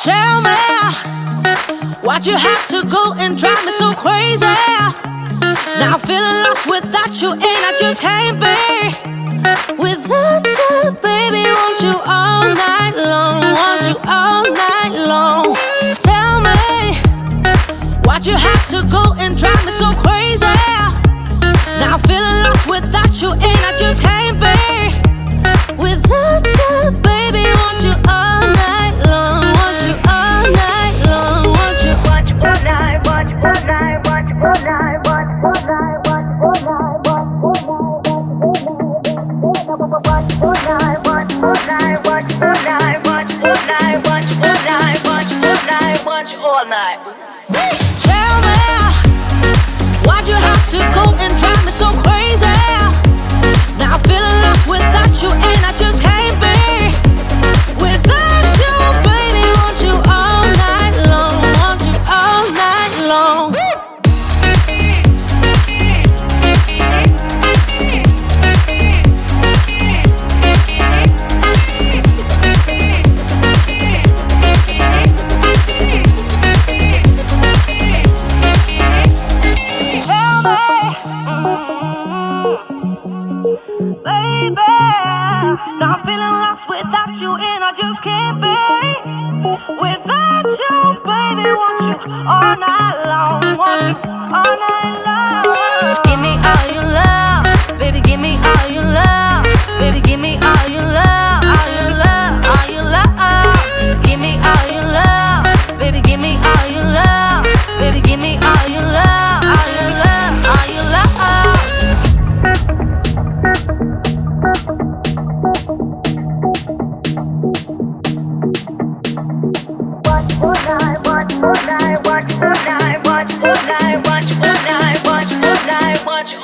Tell me, why'd you have to go and drive me so crazy? Now I'm feeling lost without you, and I just can't be without you, baby. Want you all night long, want you all night long. Tell me, why'd you have to go and drive me so crazy? Now I'm feeling lost without you, and I just can't be without you, baby. Want you all night long, want you all night long, want you. Want you all night, want you all night, want you all night, want you all night, want you all night, want you all night, want you all night, want you all night, want you all night, want you all night, want you all night, want you all night. Tell me, why'd you have to go and drive me so crazy? Now I'm feeling lost without you, and I just can't be without you, baby. Want you all night long, want you all night long. Baby, now I'm feeling lost without you, and I just can't be without you, baby. Want you all night long, want you all night long. Give me all your love, baby. Give me all your love, baby. Give me all your love, all your love, all your love. Give me all your love, baby. Give me all your love, baby. Give me all your love, all your love, all your love.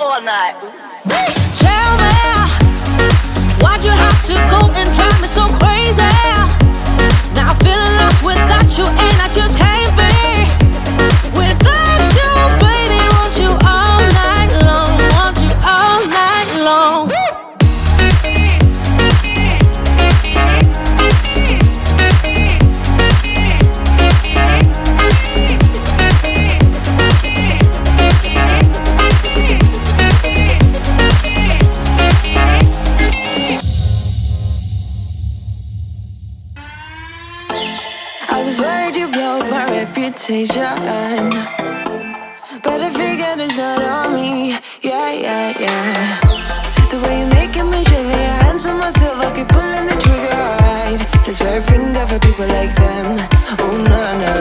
All night. Tell me, why'd you have to go and drive me so crazy? Now I'm feeling lost without you, and I just can't be without you, baby. Want you all night long, want you all night long. But I figured it's not on me. Yeah, yeah, yeah. The way you're making me shiver, your hands on myself, I keep pulling the trigger, alright. This very finger for people like them. Oh, no, no.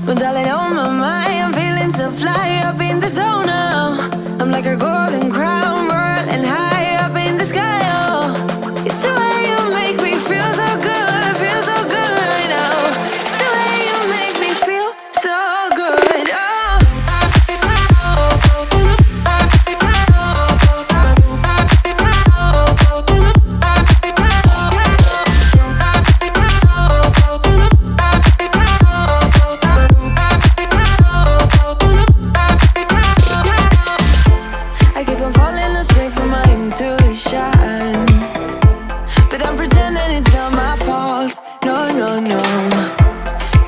Well, darling, on my mind, I'm feeling so fly up in the zone now. I'm like a golden crown, whirling high up in the sky, oh. It's the way you make me feel so good, feel so good right now. It's the way you make me feel so good, oh. I keep on falling astray from my intuition, but I'm pretending it's not my fault. No, no, no.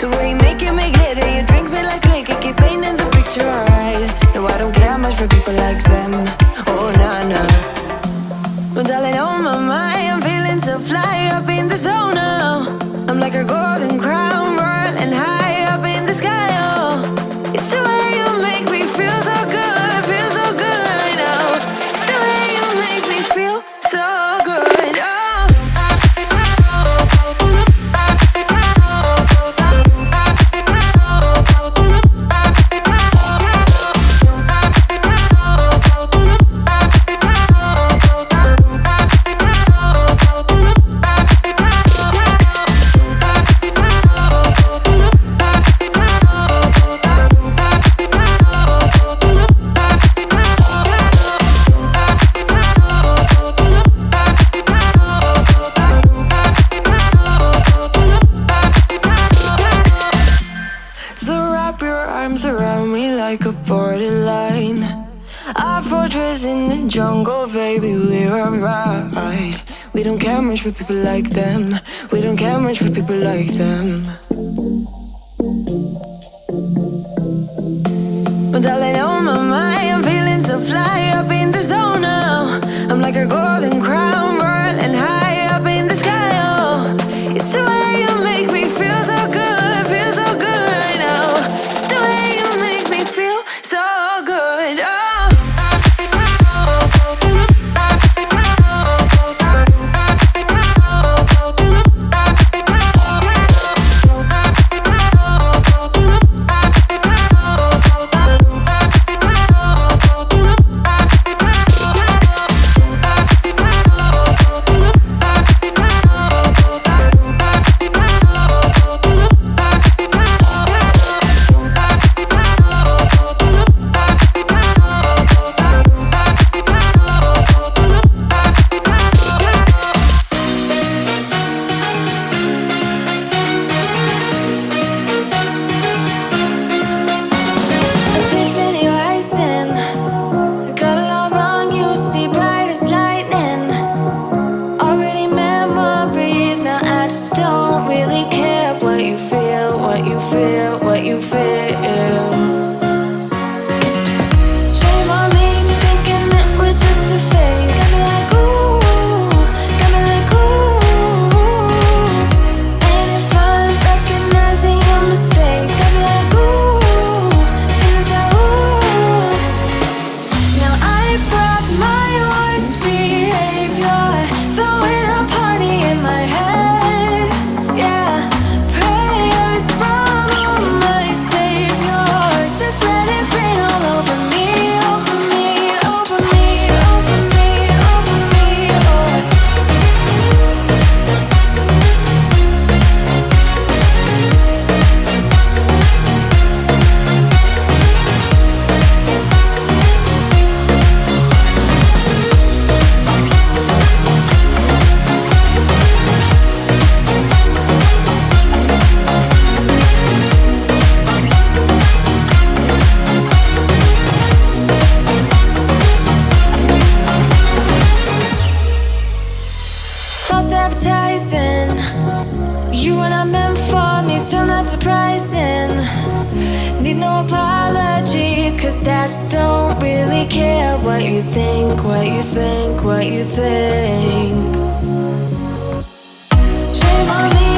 The way you make me glitter, you drink me like liquor, keep painting the picture, alright. No, I don't care much for people like them. Oh, nah, nah. Well, darling, on my mind, I'm feeling so fly up in the zone now. I'm like a golden crown, whirling high up in the sky, oh. It's the way you make me feel so good, feel so good right now. It's the way you make me feel so good, oh. Like a borderline, our fortress in the jungle, baby, we're alright. We don't care much for people like them. We don't care much for people like them. But darling, on my mind, I'm feeling so fly up in the zone now. I'm like a golden crown, whirling high up in the sky. Oh, it's the way you make me feel so good right now. It's the way you make me feel so good. Oh. Shame on me.